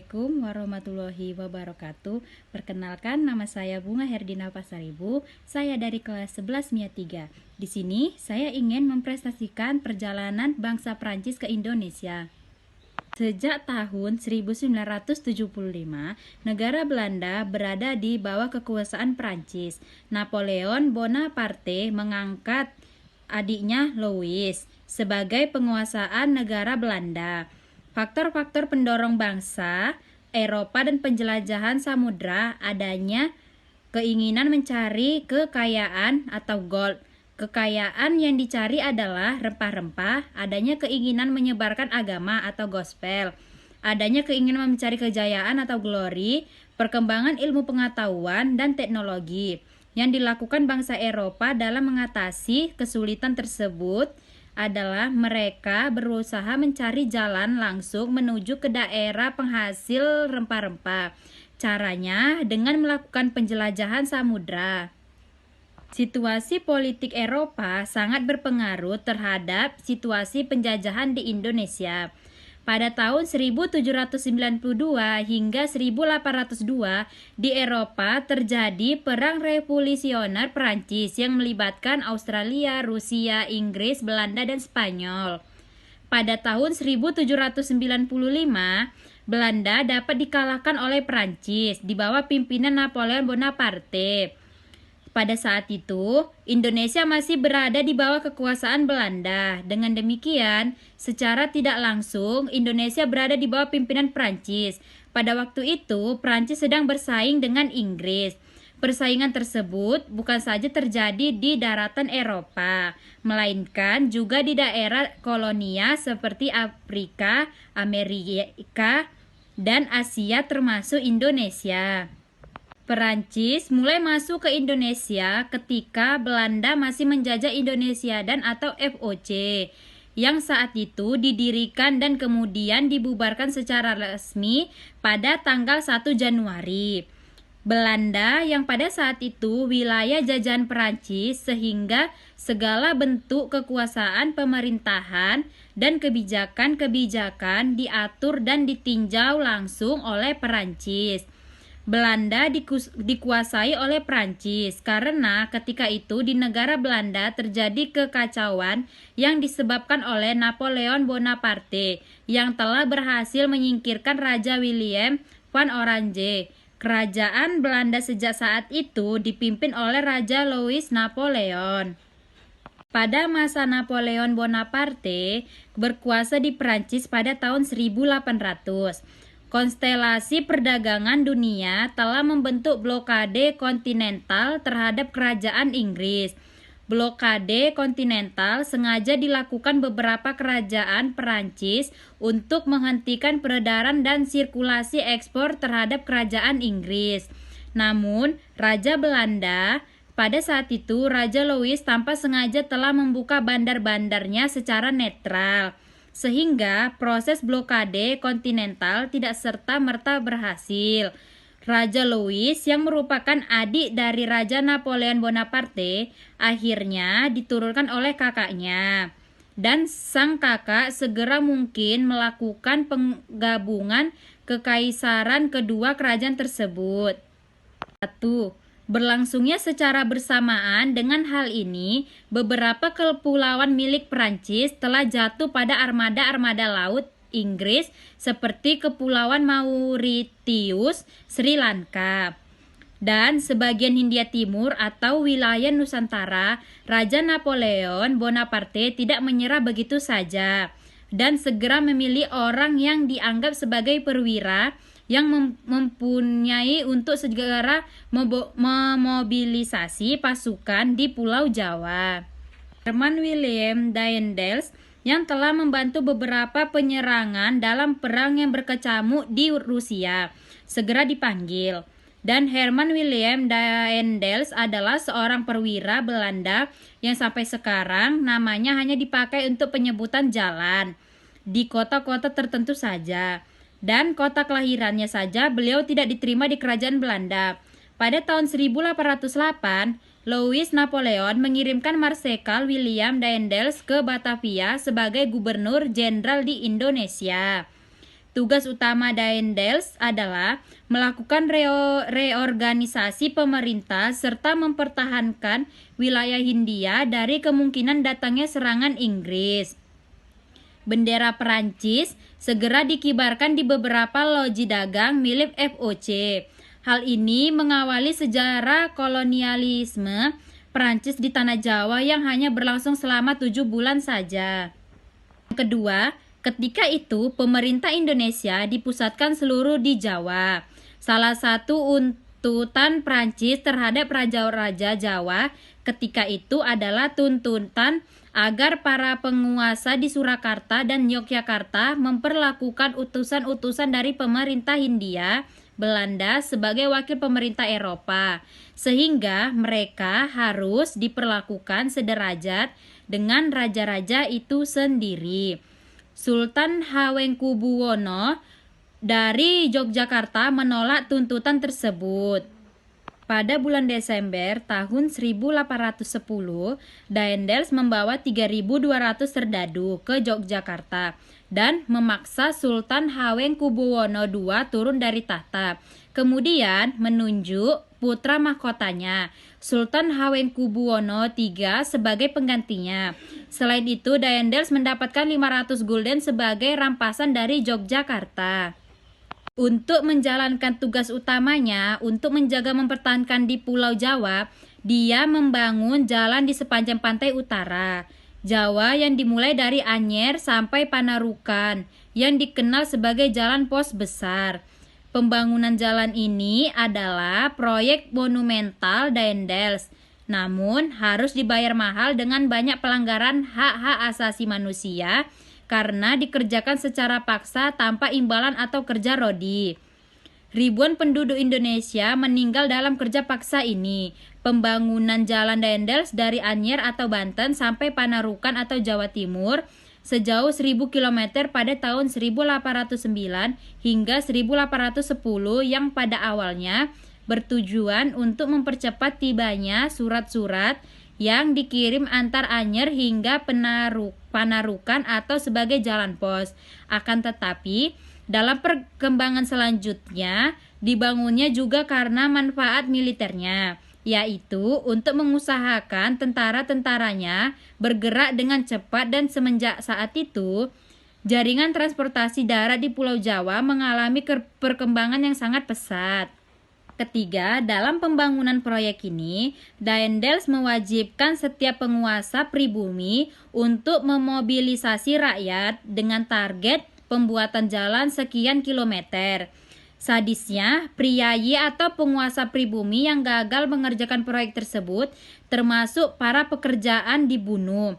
Assalamualaikum warahmatullahi wabarakatuh. Perkenalkan, nama saya Bunga Herdina Pasaribu. Saya dari kelas 11 MIA 3. Di sini saya ingin mempresentasikan perjalanan bangsa Prancis ke Indonesia. Sejak tahun 1975, negara Belanda berada di bawah kekuasaan Prancis. Napoleon Bonaparte mengangkat adiknya Louis sebagai penguasaan negara Belanda. Faktor-faktor pendorong bangsa Eropa dan penjelajahan samudra adanya keinginan mencari kekayaan atau gold. Kekayaan yang dicari adalah rempah-rempah, adanya keinginan menyebarkan agama atau gospel, adanya keinginan mencari kejayaan atau glory, perkembangan ilmu pengetahuan dan teknologi. Yang dilakukan bangsa Eropa dalam mengatasi kesulitan tersebut adalah mereka berusaha mencari jalan langsung menuju ke daerah penghasil rempah-rempah. Caranya dengan melakukan penjelajahan samudra. Situasi politik Eropa sangat berpengaruh terhadap situasi penjajahan di Indonesia. Pada tahun 1792 hingga 1802 di Eropa terjadi Perang Revolusioner Prancis yang melibatkan Australia, Rusia, Inggris, Belanda, dan Spanyol. Pada tahun 1795, Belanda dapat dikalahkan oleh Prancis di bawah pimpinan Napoleon Bonaparte. Pada saat itu, Indonesia masih berada di bawah kekuasaan Belanda. Dengan demikian, secara tidak langsung, Indonesia berada di bawah pimpinan Prancis. Pada waktu itu, Prancis sedang bersaing dengan Inggris. Persaingan tersebut bukan saja terjadi di daratan Eropa, melainkan juga di daerah kolonia seperti Afrika, Amerika, dan Asia termasuk Indonesia. Perancis mulai masuk ke Indonesia ketika Belanda masih menjajah Indonesia dan atau VOC yang saat itu didirikan dan kemudian dibubarkan secara resmi pada tanggal 1 Januari. Belanda yang pada saat itu wilayah jajahan Perancis sehingga segala bentuk kekuasaan pemerintahan dan kebijakan-kebijakan diatur dan ditinjau langsung oleh Perancis. Belanda dikuasai oleh Prancis karena ketika itu di negara Belanda terjadi kekacauan yang disebabkan oleh Napoleon Bonaparte yang telah berhasil menyingkirkan Raja Willem van Oranje. Kerajaan Belanda sejak saat itu dipimpin oleh Raja Louis Napoleon. Pada masa Napoleon Bonaparte berkuasa di Prancis pada tahun 1800. Konstelasi perdagangan dunia telah membentuk blokade kontinental terhadap kerajaan Inggris. Blokade kontinental sengaja dilakukan beberapa kerajaan Perancis untuk menghentikan peredaran dan sirkulasi ekspor terhadap kerajaan Inggris. Namun, Raja Belanda pada saat itu, Raja Louis tanpa sengaja telah membuka bandar-bandarnya secara netral, sehingga proses blokade kontinental tidak serta-merta berhasil. Raja Louis yang merupakan adik dari Raja Napoleon Bonaparte akhirnya diturunkan oleh kakaknya. Dan sang kakak segera mungkin melakukan penggabungan kekaisaran kedua kerajaan tersebut. 1. Berlangsungnya secara bersamaan dengan hal ini, beberapa kepulauan milik Prancis telah jatuh pada armada-armada laut Inggris seperti Kepulauan Mauritius, Sri Lanka, dan sebagian Hindia Timur atau wilayah Nusantara. Raja Napoleon Bonaparte tidak menyerah begitu saja dan segera memilih orang yang dianggap sebagai perwira yang mempunyai untuk segera memobilisasi pasukan di Pulau Jawa. Herman Willem Daendels yang telah membantu beberapa penyerangan dalam perang yang berkecamuk di Rusia segera dipanggil. Dan Herman Willem Daendels adalah seorang perwira Belanda yang sampai sekarang namanya hanya dipakai untuk penyebutan jalan di kota-kota tertentu saja. Dan kota kelahirannya saja beliau tidak diterima di kerajaan Belanda. Pada tahun 1808, Louis Napoleon mengirimkan Marsekal William Daendels ke Batavia sebagai gubernur jenderal di Indonesia. Tugas utama Daendels adalah melakukan reorganisasi pemerintah serta mempertahankan wilayah Hindia dari kemungkinan datangnya serangan Inggris. Bendera Perancis segera dikibarkan di beberapa loji dagang milik VOC. Hal ini mengawali sejarah kolonialisme Perancis di Tanah Jawa yang hanya berlangsung selama 7 bulan saja. Kedua, ketika itu pemerintah Indonesia dipusatkan seluruh di Jawa. Salah satu tuntutan Prancis terhadap raja-raja Jawa ketika itu adalah tuntutan agar para penguasa di Surakarta dan Yogyakarta memperlakukan utusan-utusan dari pemerintah Hindia Belanda sebagai wakil pemerintah Eropa, sehingga mereka harus diperlakukan sederajat dengan raja-raja itu sendiri. Sultan Hamengkubuwono dari Yogyakarta menolak tuntutan tersebut. Pada bulan Desember tahun 1810, Daendels membawa 3.200 serdadu ke Yogyakarta dan memaksa Sultan Hamengkubuwono II turun dari tahta. Kemudian menunjuk putra mahkotanya, Sultan Hamengkubuwono III sebagai penggantinya. Selain itu, Daendels mendapatkan 500 gulden sebagai rampasan dari Yogyakarta. Untuk menjalankan tugas utamanya untuk menjaga mempertahankan di Pulau Jawa, dia membangun jalan di sepanjang pantai utara Jawa yang dimulai dari Anyer sampai Panarukan yang dikenal sebagai Jalan Pos Besar. Pembangunan jalan ini adalah proyek monumental Daendels, namun harus dibayar mahal dengan banyak pelanggaran hak-hak asasi manusia karena dikerjakan secara paksa tanpa imbalan atau kerja rodi. Ribuan penduduk Indonesia meninggal dalam kerja paksa ini. Pembangunan jalan Daendels dari Anyer atau Banten sampai Panarukan atau Jawa Timur sejauh 1.000 km pada tahun 1809 hingga 1810 yang pada awalnya bertujuan untuk mempercepat tibanya surat-surat yang dikirim antar Anyer hingga Panarukan atau sebagai jalan pos. Akan tetapi, dalam perkembangan selanjutnya, dibangunnya juga karena manfaat militernya, yaitu untuk mengusahakan tentara-tentaranya bergerak dengan cepat, dan semenjak saat itu, jaringan transportasi darat di Pulau Jawa mengalami perkembangan yang sangat pesat. Ketiga, dalam pembangunan proyek ini, Daendels mewajibkan setiap penguasa pribumi untuk memobilisasi rakyat dengan target pembuatan jalan sekian kilometer. Sadisnya, priyayi atau penguasa pribumi yang gagal mengerjakan proyek tersebut, termasuk para pekerjaan, dibunuh.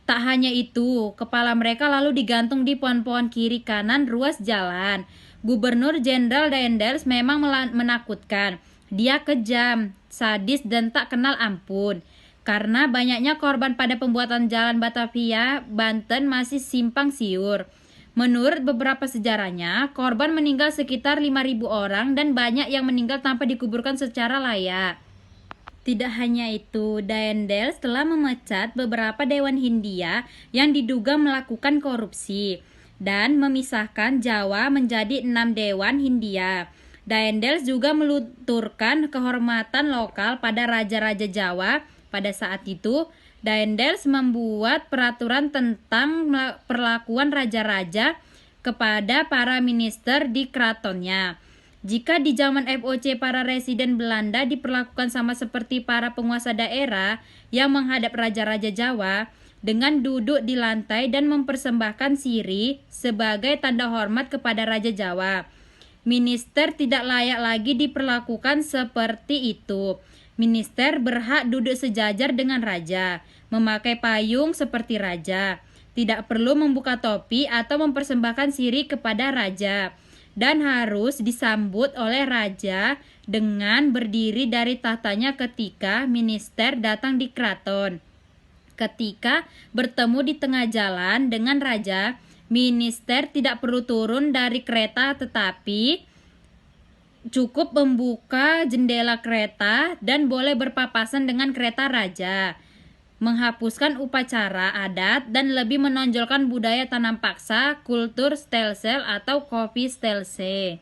Tak hanya itu, kepala mereka lalu digantung di pohon-pohon kiri kanan ruas jalan. Gubernur Jenderal Daendels memang menakutkan. Dia kejam, sadis, dan tak kenal ampun. Karena banyaknya korban pada pembuatan jalan Batavia, Banten masih simpang siur. Menurut beberapa sejarahnya, korban meninggal sekitar 5.000 orang dan banyak yang meninggal tanpa dikuburkan secara layak. Tidak hanya itu, Daendels telah memecat beberapa dewan Hindia yang diduga melakukan korupsi dan memisahkan Jawa menjadi 6 dewan Hindia. Daendels juga melunturkan kehormatan lokal pada raja-raja Jawa. Pada saat itu, Daendels membuat peraturan tentang perlakuan raja-raja kepada para minister di keratonnya. Jika di zaman VOC para residen Belanda diperlakukan sama seperti para penguasa daerah yang menghadap raja-raja Jawa, dengan duduk di lantai dan mempersembahkan sirih sebagai tanda hormat kepada Raja Jawa. Minister tidak layak lagi diperlakukan seperti itu. Minister berhak duduk sejajar dengan raja, memakai payung seperti raja, tidak perlu membuka topi atau mempersembahkan sirih kepada raja, dan harus disambut oleh raja dengan berdiri dari tahtanya ketika minister datang di keraton. Ketika bertemu di tengah jalan dengan raja, minister tidak perlu turun dari kereta tetapi cukup membuka jendela kereta dan boleh berpapasan dengan kereta raja. menghapuskan upacara adat dan lebih menonjolkan budaya tanam paksa, kultur stelsel atau kopi stelse.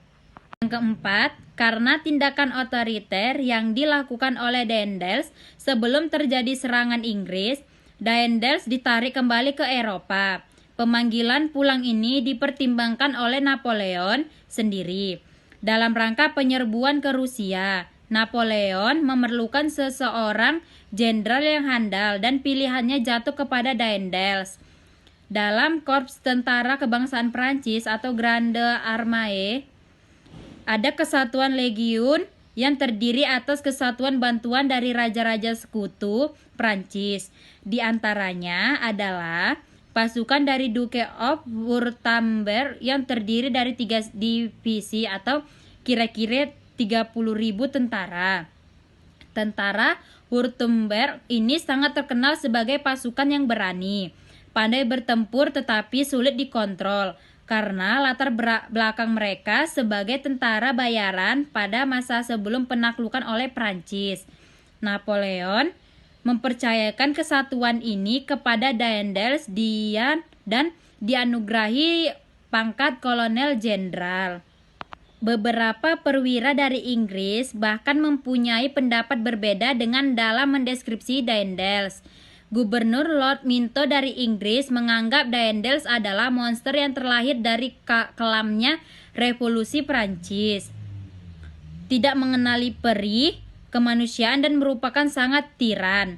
Yang keempat, karena tindakan otoriter yang dilakukan oleh Daendels sebelum terjadi serangan Inggris, Daendels ditarik kembali ke Eropa. Pemanggilan pulang ini dipertimbangkan oleh Napoleon sendiri. Dalam rangka penyerbuan ke Rusia, Napoleon memerlukan seseorang jenderal yang handal dan pilihannya jatuh kepada Daendels. Dalam Korps Tentara Kebangsaan Prancis atau Grande Armée, ada kesatuan legiun yang terdiri atas kesatuan bantuan dari raja-raja sekutu Prancis. Di antaranya adalah pasukan dari Duke of Württemberg yang terdiri dari 3 divisi atau kira-kira 30.000 tentara. Tentara Württemberg ini sangat terkenal sebagai pasukan yang berani, pandai bertempur tetapi sulit dikontrol karena latar belakang mereka sebagai tentara bayaran pada masa sebelum penaklukan oleh Prancis. Napoleon mempercayakan kesatuan ini kepada Daendels dan dianugerahi pangkat kolonel jenderal. Beberapa perwira dari Inggris bahkan mempunyai pendapat berbeda dengan dalam mendeskripsi Daendels. Gubernur Lord Minto dari Inggris menganggap Daendels adalah monster yang terlahir dari kelamnya revolusi Prancis. Tidak mengenali perih, kemanusiaan dan merupakan sangat tiran.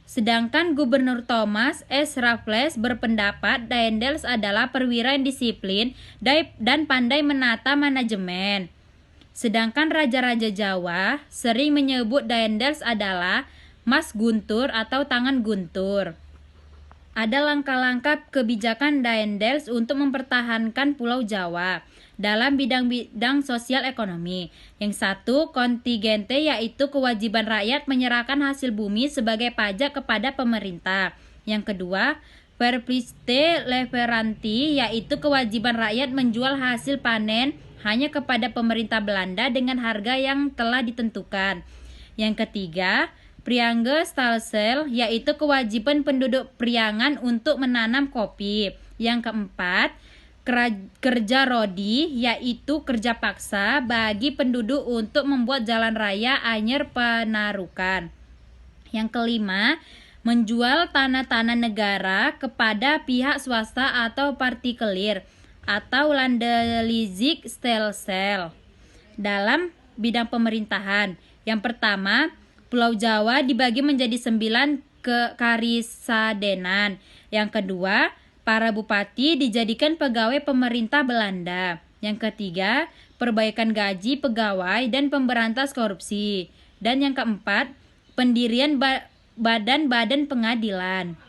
Sedangkan Gubernur Thomas S. Raffles berpendapat Daendels adalah perwira yang disiplin dan pandai menata manajemen. Sedangkan raja-raja Jawa sering menyebut Daendels adalah Mas Guntur atau tangan guntur. Ada langkah-langkah kebijakan Daendels untuk mempertahankan Pulau Jawa dalam bidang sosial ekonomi. Yang satu, kontingente, yaitu kewajiban rakyat menyerahkan hasil bumi sebagai pajak kepada pemerintah. Yang kedua, verplichte leveranti, yaitu kewajiban rakyat menjual hasil panen hanya kepada pemerintah Belanda dengan harga yang telah ditentukan. Yang ketiga, Priange Stalsel, yaitu kewajiban penduduk Priangan untuk menanam kopi. Yang keempat, kerja rodi, yaitu kerja paksa bagi penduduk untuk membuat jalan raya Anyer Penarukan. Yang kelima, menjual tanah-tanah negara kepada pihak swasta atau partikelir atau landelizik stelsel. Dalam bidang pemerintahan, yang pertama, Pulau Jawa dibagi menjadi 9 karisadenan. Yang kedua, para bupati dijadikan pegawai pemerintah Belanda. Yang ketiga, perbaikan gaji pegawai dan pemberantas korupsi. Dan yang keempat, pendirian badan-badan pengadilan.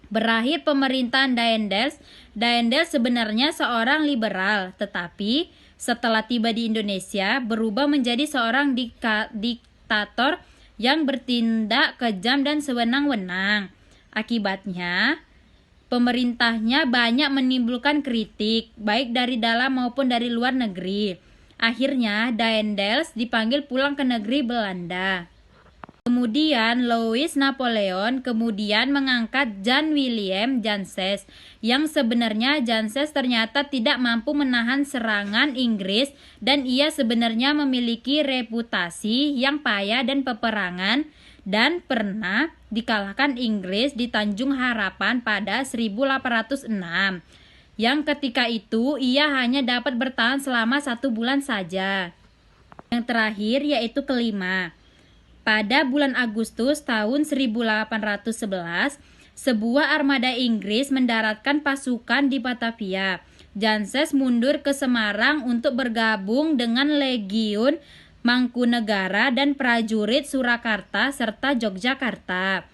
Berakhir pemerintahan Daendels, Daendels sebenarnya seorang liberal, tetapi setelah tiba di Indonesia berubah menjadi seorang diktator yang bertindak kejam dan sewenang-wenang. Akibatnya, pemerintahnya banyak menimbulkan kritik, baik dari dalam maupun dari luar negeri. Akhirnya, Daendels dipanggil pulang ke negeri Belanda. Kemudian Louis Napoleon kemudian mengangkat Jan Willem Janses, yang sebenarnya Janses ternyata tidak mampu menahan serangan Inggris dan ia sebenarnya memiliki reputasi yang payah dan peperangan dan pernah dikalahkan Inggris di Tanjung Harapan pada 1806. Yang ketika itu ia hanya dapat bertahan selama 1 bulan saja. Yang terakhir yaitu kelima. Pada bulan Agustus tahun 1811, sebuah armada Inggris mendaratkan pasukan di Batavia. Janses mundur ke Semarang untuk bergabung dengan Legiun Mangkunegara dan prajurit Surakarta serta Yogyakarta.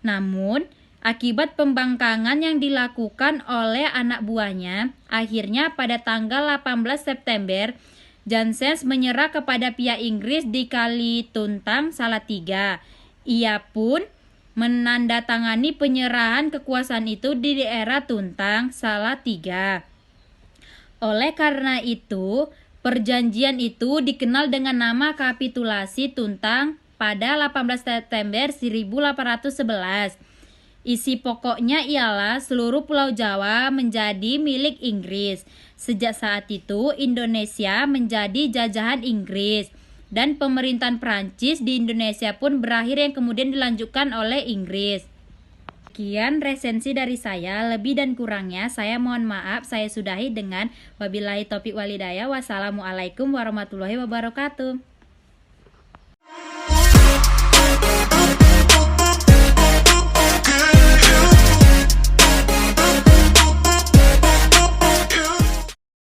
Namun, akibat pembangkangan yang dilakukan oleh anak buahnya, akhirnya pada tanggal 18 September, Janses menyerah kepada pihak Inggris di Kalituntang, Salatiga. Ia pun menandatangani penyerahan kekuasaan itu di daerah Tuntang, Salatiga. Oleh karena itu, perjanjian itu dikenal dengan nama Kapitulasi Tuntang pada 18 September 1811. Isi pokoknya ialah seluruh Pulau Jawa menjadi milik Inggris. Sejak saat itu Indonesia menjadi jajahan Inggris dan pemerintahan Prancis di Indonesia pun berakhir yang kemudian dilanjutkan oleh Inggris. Sekian resensi dari saya, lebih dan kurangnya saya mohon maaf. Saya sudahi dengan wabillahi taufiq walhidayah. Wassalamualaikum warahmatullahi wabarakatuh.